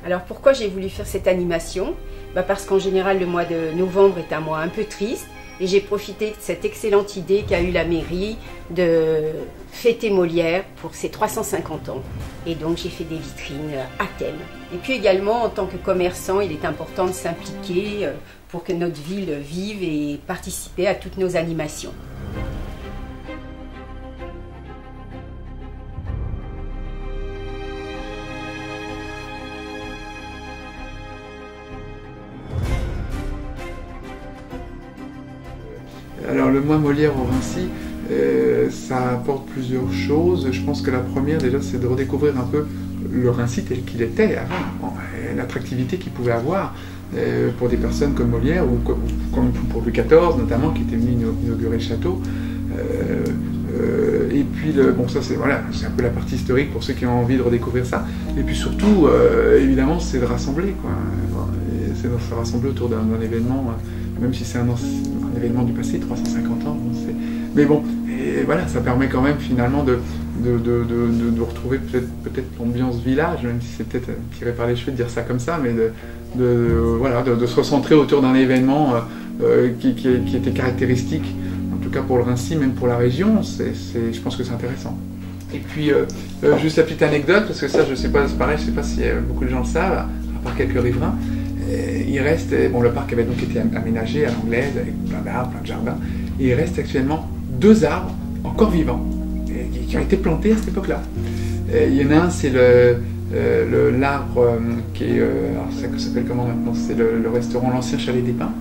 Alors pourquoi j'ai voulu faire cette animation? Parce qu'en général le mois de novembre est un mois un peu triste et j'ai profité de cette excellente idée qu'a eu la mairie de fêter Molière pour ses 350 ans. Et donc j'ai fait des vitrines à thème. Et puis également en tant que commerçant, il est important de s'impliquer pour que notre ville vive et participer à toutes nos animations. Alors le mois Molière au Raincy, ça apporte plusieurs choses. Je pense que la première déjà c'est de redécouvrir un peu le Raincy tel qu'il était avant, l'attractivité qu'il pouvait avoir pour des personnes comme Molière ou comme pour Louis XIV notamment qui était venu inaugurer le château. Et puis bon ça c'est voilà, c'est un peu la partie historique pour ceux qui ont envie de redécouvrir ça. Et puis surtout évidemment c'est de rassembler quoi. C'est de se rassembler autour d'un événement. Même si c'est un événement du passé, 350 ans, mais bon, et voilà, ça permet quand même finalement de retrouver peut-être l'ambiance village, même si c'est peut-être tiré par les cheveux de dire ça comme ça, mais voilà, de se recentrer autour d'un événement qui était caractéristique, en tout cas pour le Raincy, même pour la région, je pense que c'est intéressant. Et puis, juste la petite anecdote, parce que ça, je sais pas, c'est pareil, je sais pas si beaucoup de gens le savent, à part quelques riverains. Il reste, bon, le parc avait donc été aménagé à l'anglaise avec plein d'arbres, plein de jardins, et il reste actuellement 2 arbres encore vivants qui ont été plantés à cette époque-là. Il y en a un, c'est l'arbre qui est, alors ça s'appelle comment maintenant? C'est le restaurant L'Ancien Chalet des Pins.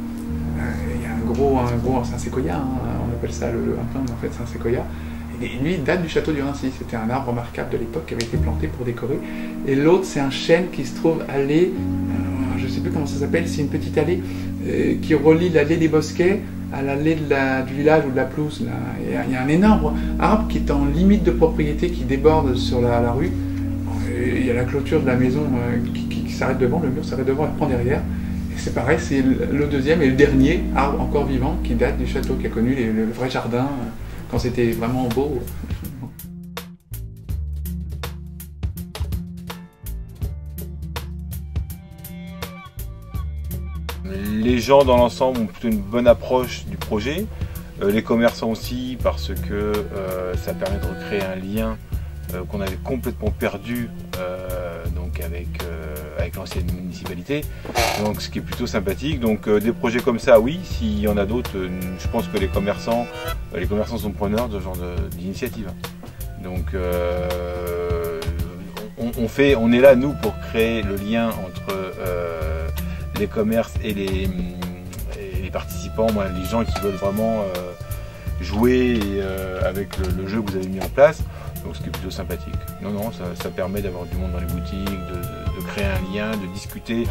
Il y a un gros, c'est un séquoia, hein, on appelle ça un pin, mais en fait c'est un séquoia. Et lui, il date du château du Raincy. C'était un arbre remarquable de l'époque qui avait été planté pour décorer. Et l'autre, c'est un chêne qui se trouve allé, je ne sais plus comment ça s'appelle, c'est une petite allée qui relie l'allée des Bosquets à l'allée du village ou de la pelouse. Là. Il y a un énorme arbre qui est en limite de propriété qui déborde sur la rue. Et il y a la clôture de la maison qui s'arrête devant, le mur s'arrête devant, elle prend derrière. Et c'est pareil, c'est le deuxième et le dernier arbre encore vivant qui date du château, qui a connu le vrai jardin quand c'était vraiment beau. Les gens dans l'ensemble ont plutôt une bonne approche du projet, les commerçants aussi parce que ça permet de recréer un lien qu'on avait complètement perdu donc avec l'ancienne municipalité, donc ce qui est plutôt sympathique. Donc des projets comme ça, oui, s'il y en a d'autres, je pense que les commerçants sont preneurs de ce genre d'initiative. Donc on est là nous pour créer le lien entre les commerces et les participants, les gens qui veulent vraiment jouer avec le jeu que vous avez mis en place, donc ce qui est plutôt sympathique. Non, ça permet d'avoir du monde dans les boutiques, de créer un lien, de discuter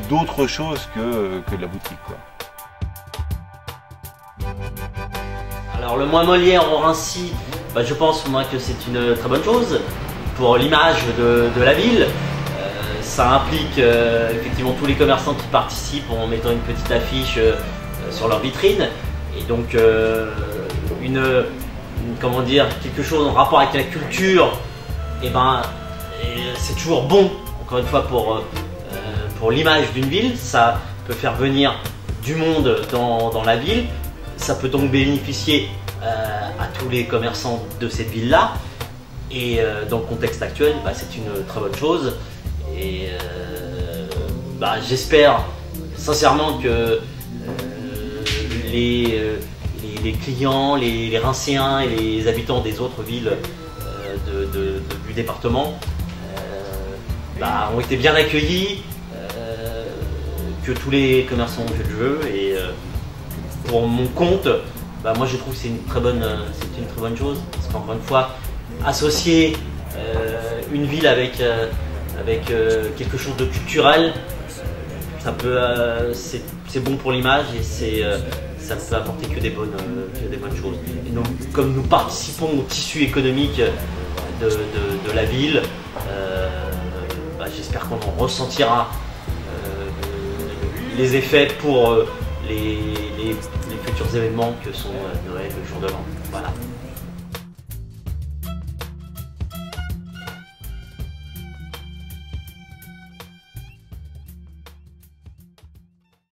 d'autres choses que de la boutique, quoi. Alors le mois Molière au Raincy, je pense moi que c'est une très bonne chose pour l'image de la ville. Ça implique effectivement tous les commerçants qui participent en mettant une petite affiche sur leur vitrine et donc comment dire, quelque chose en rapport avec la culture. Et c'est toujours bon, encore une fois, pour l'image d'une ville. Ça peut faire venir du monde dans la ville. Ça peut donc bénéficier à tous les commerçants de cette ville-là. Et dans le contexte actuel, c'est une très bonne chose. Et j'espère sincèrement que les clients, les Rincéens et les habitants des autres villes du département ont été bien accueillis, que tous les commerçants ont fait le jeu. Et pour mon compte, moi je trouve que c'est une très bonne chose, parce qu'encore une fois, associer une ville avec quelque chose de culturel, c'est bon pour l'image et ça ne peut apporter que des bonnes choses. Et donc, comme nous participons au tissu économique de la ville, j'espère qu'on en ressentira les effets pour les futurs événements que sont Noël, le jour de l'an. Voilà.